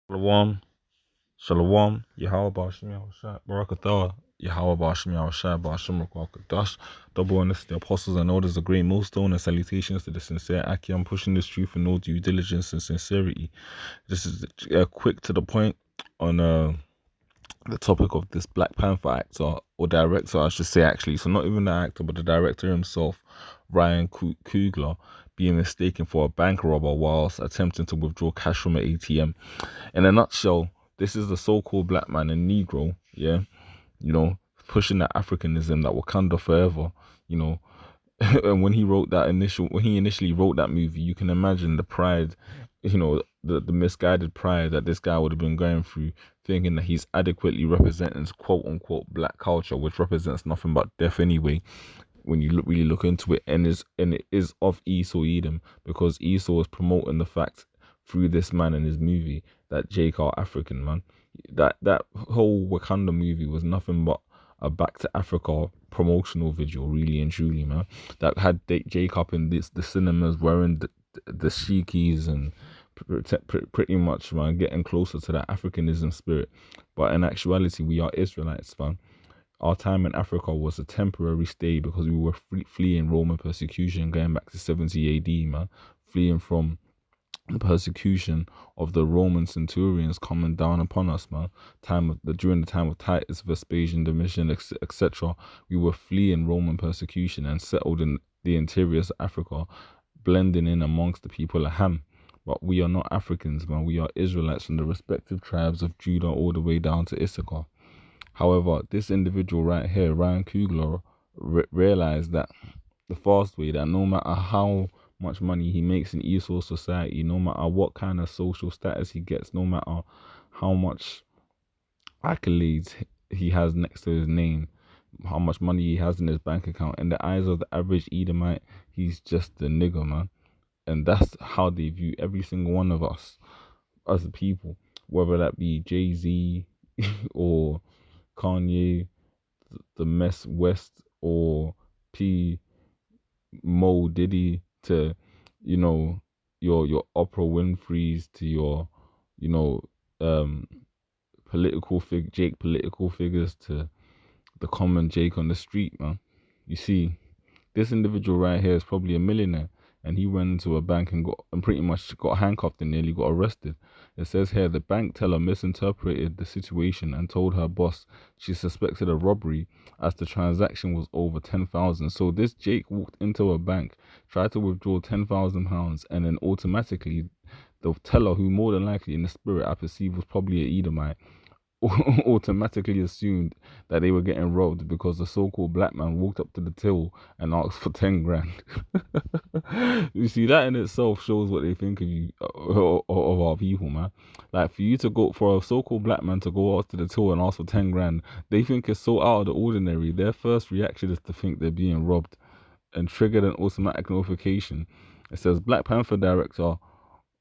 Shalom, Shalom, Yahweh Bashim Yahushua, Barakatah, Yahweh Bashim Yahushua, Bashim Rakakadosh, double honest to the apostles and orders, a great millstone, and salutations to the sincere Aki. I'm pushing this truth in all due diligence and sincerity. This is quick to the point on the topic of this Black Panther actor, or director, I should say, actually. So, not even the actor, but the director himself, Ryan Coogler, being mistaken for a bank robber whilst attempting to withdraw cash from an ATM. In a nutshell, this is the so-called black man and Negro, yeah, pushing that Africanism, that Wakanda forever, you know. And when he initially wrote that movie, you can imagine the pride, the misguided pride that this guy would have been going through, thinking that he's adequately representing quote unquote black culture, which represents nothing but death anyway. When you really look into it, and it is of Esau Edom, because Esau was promoting the fact through this man in his movie that Jake are African, man. That whole Wakanda movie was nothing but a Back to Africa promotional video, really and truly, man. That had Jake up in the cinemas wearing the shikis and pretty much, man, getting closer to that Africanism spirit. But in actuality, we are Israelites, man. Our time in Africa was a temporary stay because we were fleeing Roman persecution going back to 70 AD, man. Fleeing from the persecution of the Roman centurions coming down upon us, man. During the time of Titus, Vespasian, Domitian, etc. We were fleeing Roman persecution and settled in the interiors of Africa, blending in amongst the people of Ham. But we are not Africans, man. We are Israelites from the respective tribes of Judah all the way down to Issachar. However, this individual right here, Ryan Coogler, realized that the fast way, that no matter how much money he makes in Esau society, no matter what kind of social status he gets, no matter how much accolades he has next to his name, how much money he has in his bank account, in the eyes of the average Edomite, he's just a nigger, man. And that's how they view every single one of us as a people, whether that be Jay-Z or Kanye, the Mess West, or P Mo Diddy, to your Oprah Winfrey's, to your you know um political figures, to the common Jake on the street, man. You see, this individual right here is probably a millionaire, and he went into a bank and pretty much got handcuffed and nearly got arrested. It says here the bank teller misinterpreted the situation and told her boss she suspected a robbery as the transaction was over 10,000. So this Jake walked into a bank, tried to withdraw £10,000, and then automatically the teller, who more than likely in the spirit I perceive was probably a Edomite, automatically assumed that they were getting robbed because the so-called black man walked up to the till and asked for 10 grand. You see, that in itself shows what they think of you, of our people, man. Like, for you to go, for a so-called black man to go out to the till and ask for 10 grand, they think it's so out of the ordinary. Their first reaction is to think they're being robbed and triggered an automatic notification. It says Black Panther director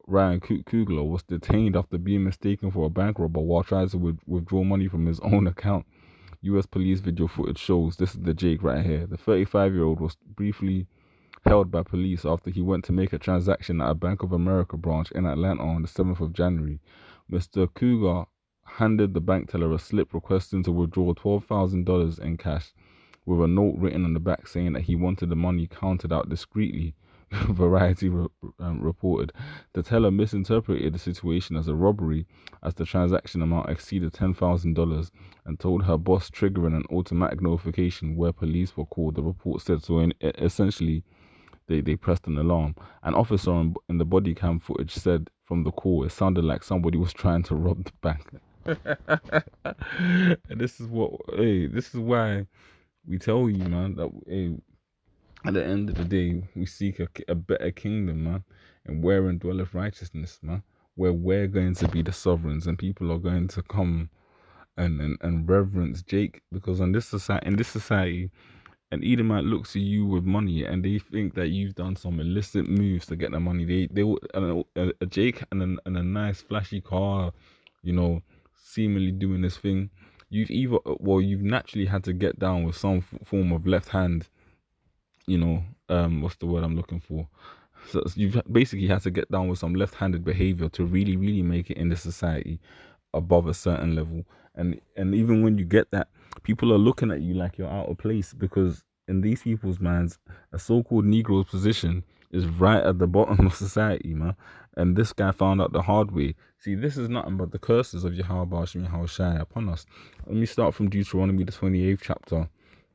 Ryan Coogler was detained after being mistaken for a bank robber while trying to withdraw money from his own account. US police video footage shows, this is the Jake right here. The 35-year-old was briefly held by police after he went to make a transaction at a Bank of America branch in Atlanta on the 7th of January. Mr. Cougar handed the bank teller a slip requesting to withdraw $12,000 in cash, with a note written on the back saying that he wanted the money counted out discreetly. Variety reported. The teller misinterpreted the situation as a robbery, as the transaction amount exceeded $10,000, and told her boss, triggering an automatic notification where police were called. The report said so. Essentially, they pressed an alarm. An officer in the body cam footage said from the call it sounded like somebody was trying to rob the bank. And this is why we tell you, man, that at the end of the day, we seek a better kingdom, man, and wherein dwelleth righteousness, man, where we're going to be the sovereigns, and people are going to come and reverence Jake, because in this society, an Edomite looks at you with money and they think that you've done some illicit moves to get the money. They will a Jake and a nice flashy car, seemingly doing this thing. You've naturally had to get down with some form of left hand, what's the word I'm looking for? So you've basically had to get down with some left-handed behavior to really, really make it in the society above a certain level. And even when you get that, people are looking at you like you're out of place, because in these people's minds, a so-called Negro's position is right at the bottom of society, man. And this guy found out the hard way. See, this is nothing but the curses of Yahweh Hashem Yahweh Shai upon us. Let me start from Deuteronomy, the 28th chapter,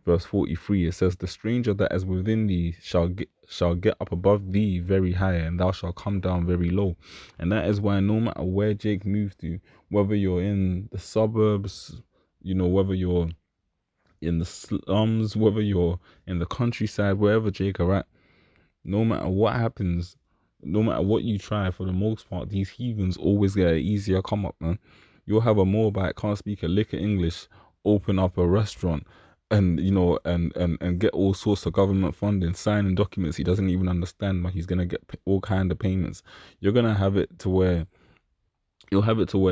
verse 43. It says, the stranger that is within thee shall get up above thee very high, and thou shalt come down very low. And that is why no matter where Jake moved to, whether you're in the suburbs, whether you're in the slums, whether you're in the countryside, wherever Jake are at, no matter what happens, no matter what you try, for the most part, these heathens always get an easier come up, man. You'll have a Moabite, can't speak a lick of English, open up a restaurant and, and get all sorts of government funding, signing documents he doesn't even understand, but he's going to get all kind of payments. You're going to have it to where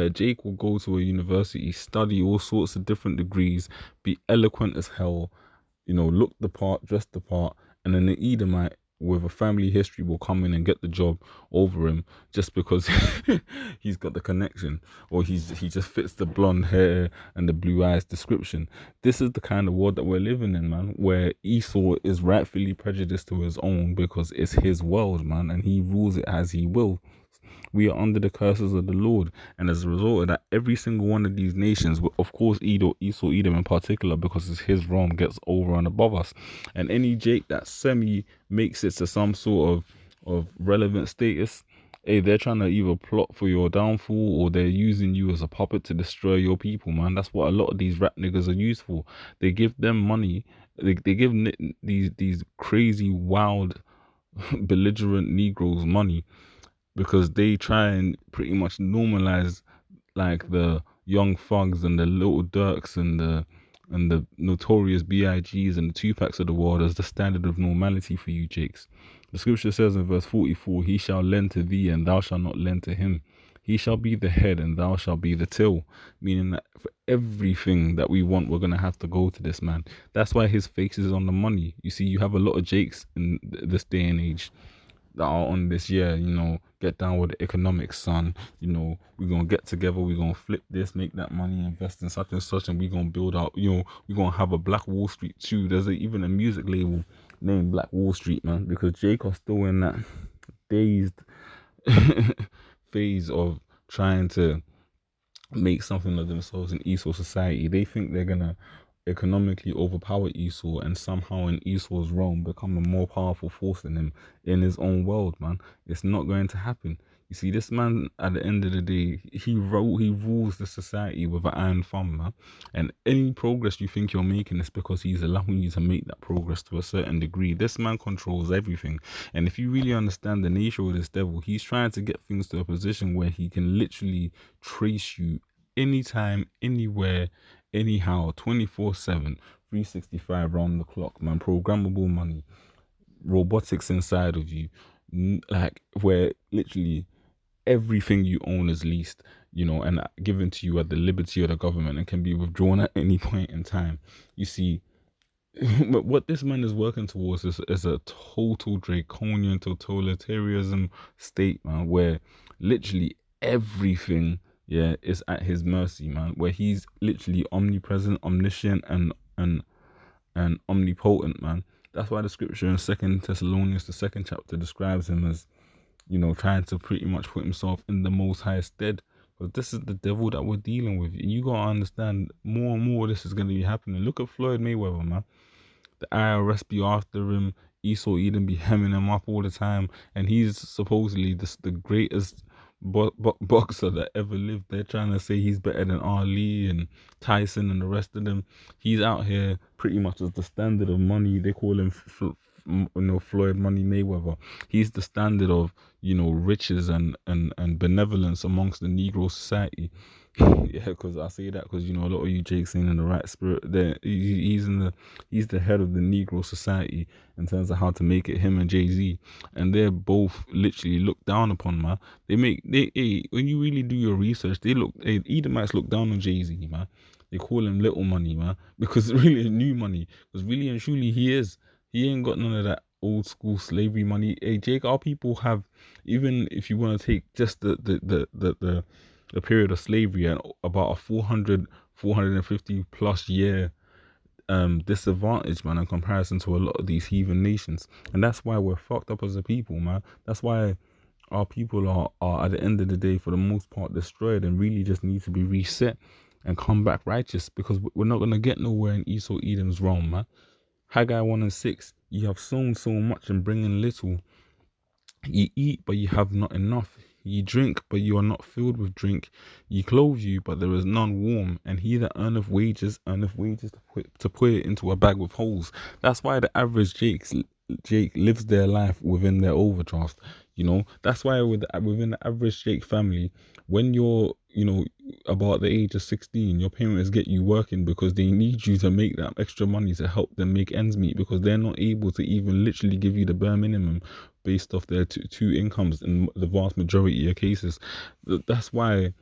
Jake will go to a university, study all sorts of different degrees, be eloquent as hell, look the part, dress the part, and then the Edomite with a family history will come in and get the job over him just because he's got the connection, or he just fits the blonde hair and the blue eyes description. This is the kind of world that we're living in, man, where Esau is rightfully prejudiced to his own because it's his world, man, and he rules it as he will. We are under the curses of the Lord, and as a result of that, every single one of these nations, of course Esau Edom in particular, because it's his realm, gets over and above us. And any Jake that semi makes it to some sort of relevant status, hey, they're trying to either plot for your downfall, or they're using you as a puppet to destroy your people, man. That's what a lot of these rap niggas are used for. They give them money, they give these crazy, wild, belligerent Negroes money, because they try and pretty much normalize like the young thugs and the little Dirks and the notorious BIGs and the Tupacs of the world as the standard of normality for you Jakes. The scripture says in verse 44, he shall lend to thee and thou shalt not lend to him. He shall be the head and thou shalt be the tail. Meaning that for everything that we want, we're going to have to go to this man. That's why his face is on the money. You see, you have a lot of Jakes in this day and age that are on this year, get down with the economics, son. We're gonna get together, we're gonna flip this, make that money, invest in such and such, and we're gonna build out, we're gonna have a Black Wall Street too. There's even a music label named Black Wall Street, man, because Jacob's still in that dazed phase of trying to make something of themselves in Esau society. They think they're gonna economically overpower Esau and somehow in Esau's realm become a more powerful force than him in his own world, man. It's not going to happen. You see, this man, at the end of the day, he rules the society with an iron thumb, man. And any progress you think you're making is because he's allowing you to make that progress to a certain degree. This man controls everything. And if you really understand the nature of this devil, he's trying to get things to a position where he can literally trace you anytime, anywhere, anyhow, 24/7, 365 round the clock, man. Programmable money, robotics inside of you, like where literally everything you own is leased, and given to you at the liberty of the government and can be withdrawn at any point in time. You see, but what this man is working towards is a total draconian totalitarianism state, man, where literally everything, yeah, is at his mercy, man, where he's literally omnipresent, omniscient, and omnipotent, man. That's why the scripture in Second Thessalonians, the second chapter, describes him as, trying to pretty much put himself in the most highest stead. But this is the devil that we're dealing with. You gotta understand, more and more this is gonna be happening. Look at Floyd Mayweather, man. The IRS be after him. Esau Eden be hemming him up all the time, and he's supposedly the greatest boxer that ever lived. They're trying to say he's better than Ali and Tyson and the rest of them. He's out here pretty much as the standard of money. They call him Floyd Money Mayweather. He's the standard of riches and benevolence amongst the Negro society. Yeah, because I say that because a lot of you Jake's in the right spirit. There, he's the head of the Negro society in terms of how to make it. Him and Jay-Z, and they're both literally looked down upon, man. When you really do your research, Edomites look down on Jay-Z, man. They call him little money, man, because really new money. Because really and truly, he ain't got none of that old school slavery money. Hey, Jake, our people have, even if you want to take just the period of slavery and about a 450 plus year disadvantage, man, in comparison to a lot of these heathen nations. And that's why we're fucked up as a people, man. That's why our people are at the end of the day, for the most part, destroyed and really just need to be reset and come back righteous, because we're not going to get nowhere in Esau Edom's realm, man. Haggai 1 and 6, you have sown so much and bring in little. Ye eat, but ye have not enough. Ye drink, but you are not filled with drink. Ye clothe you, but there is none warm. And he that earneth wages to put it into a bag with holes. That's why the average Jake lives their life within their overdraft. You know, that's why within the average Jake family, when you're, about the age of 16, your parents get you working because they need you to make that extra money to help them make ends meet, because they're not able to even literally give you the bare minimum based off their two incomes in the vast majority of cases. That's why,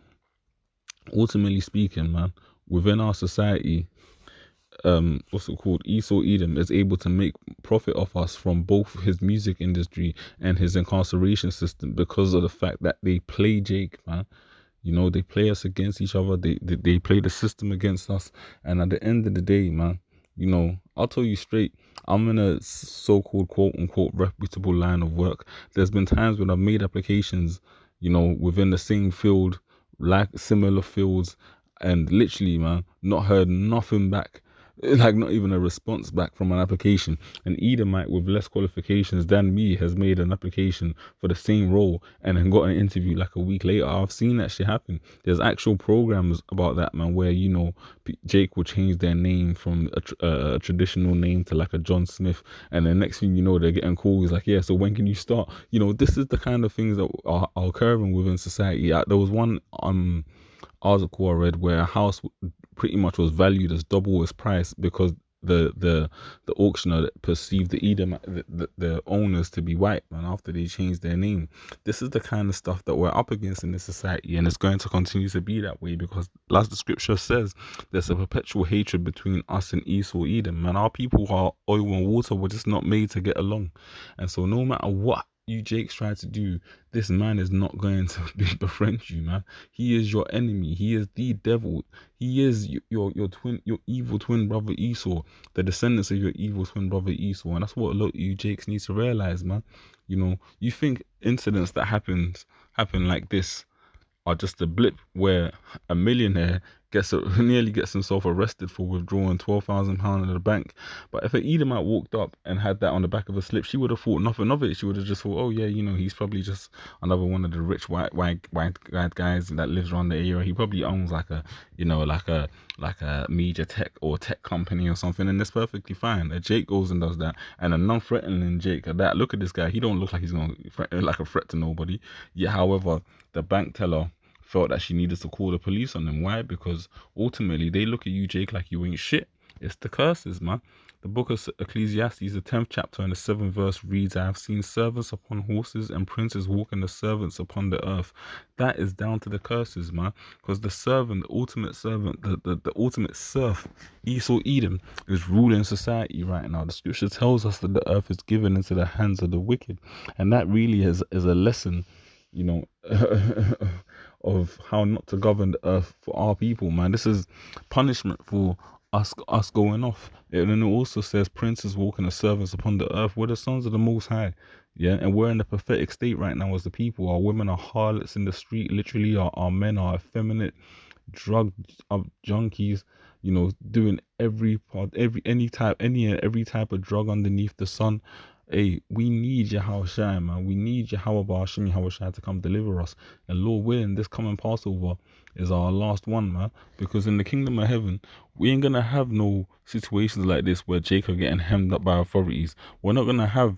ultimately speaking, man, within our society, what's it called, Esau Edom is able to make profit off us from both his music industry and his incarceration system, because of the fact that they play Jake, man. They play us against each other. They play the system against us. And at the end of the day, man, I'll tell you straight, I'm in a so-called quote unquote reputable line of work. There's been times when I've made applications, within the same field, like similar fields, and literally, man, not heard nothing back. Like, not even a response back from an application. An Edomite with less qualifications than me has made an application for the same role and then got an interview like a week later. I've seen that shit happen. There's actual programs about that, man, where Jake will change their name from a traditional name to like a John Smith, and then next thing you know, they're getting calls like, yeah, so when can you start? This is the kind of things that are occurring within society. There was one article I read where a house pretty much was valued as double its price because the auctioneer perceived the owners to be white, man, after they changed their name. This is the kind of stuff that we're up against in this society, and it's going to continue to be that way because, as the scripture says, there's a perpetual hatred between us and Esau Edom. Man, our people are oil and water. We're just not made to get along, and so no matter what you Jakes try to do, this man is not going to befriend you, man. He is your enemy. He is the devil. He is your evil twin brother Esau, the descendants of your evil twin brother Esau. And that's what a lot of you Jakes need to realize, man. You think incidents that happen like this are just a blip where a millionaire nearly gets himself arrested for withdrawing £12,000 in the bank. But if an Edomite walked up and had that on the back of a slip, she would have thought nothing of it. She would have just thought, oh yeah, he's probably just another one of the rich white guys that lives around the area. He probably owns like a major tech or tech company or something, and it's perfectly fine. A Jake goes and does that, and a non-threatening Jake at that. Look at this guy. He don't look like he's going to like a threat to nobody. Yeah, however, the bank teller felt that she needed to call the police on him. Why? Because ultimately they look at you, Jake, like you ain't shit. It's the curses, man. The book of Ecclesiastes, the 10th chapter and the 7th verse reads, I have seen servants upon horses and princes walking the servants upon the earth. That is down to the curses, man. Because the servant, the ultimate servant, the ultimate serf, Esau Edom, is ruling society right now. The scripture tells us that the earth is given into the hands of the wicked. And that really is a lesson, of how not to govern the earth for our people, man. This is punishment for us going off. And then it also says princes walking as servants upon the earth. We're the sons of the Most High. Yeah, and we're in a pathetic state right now as the people. Our women are harlots in the street. Literally, our men are effeminate, drug junkies. Doing every type of drug underneath the sun. Hey, we need Yahushua, man. We need Yahushua to come deliver us. And Lord willing, this coming Passover is our last one, man. Because in the kingdom of heaven, we ain't gonna have no situations like this where Jacob getting hemmed up by authorities. We're not gonna have,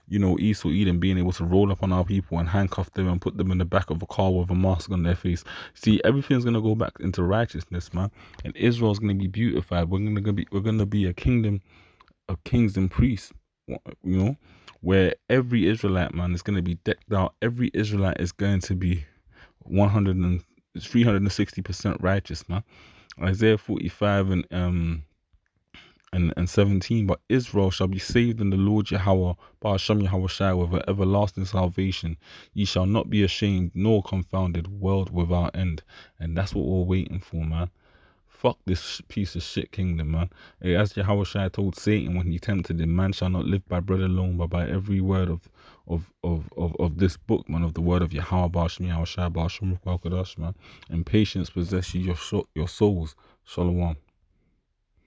Esau Edom being able to roll up on our people and handcuff them and put them in the back of a car with a mask on their face. See, everything's gonna go back into righteousness, man. And Israel's gonna be beautified. We're gonna be a kingdom of kings and priests, where every Israelite, man, is going to be decked out. Every Israelite is going to be 360% righteous, man. Isaiah 45 and and 17, but Israel shall be saved in the Lord Yahweh, Ba'ashem Yahweh Shai, with an everlasting salvation. Ye shall not be ashamed nor confounded, world without end. And that's what we're waiting for, man. Fuck this piece of shit kingdom, man. Hey, as Yahweh Shai told Satan when he tempted him, man shall not live by bread alone, but by every word of this book, man, of the word of Yahweh Ba'ashem Yahweh Shai, Ba'ashem Ruach HaKodesh, man. And patience possess you your souls. Shalom.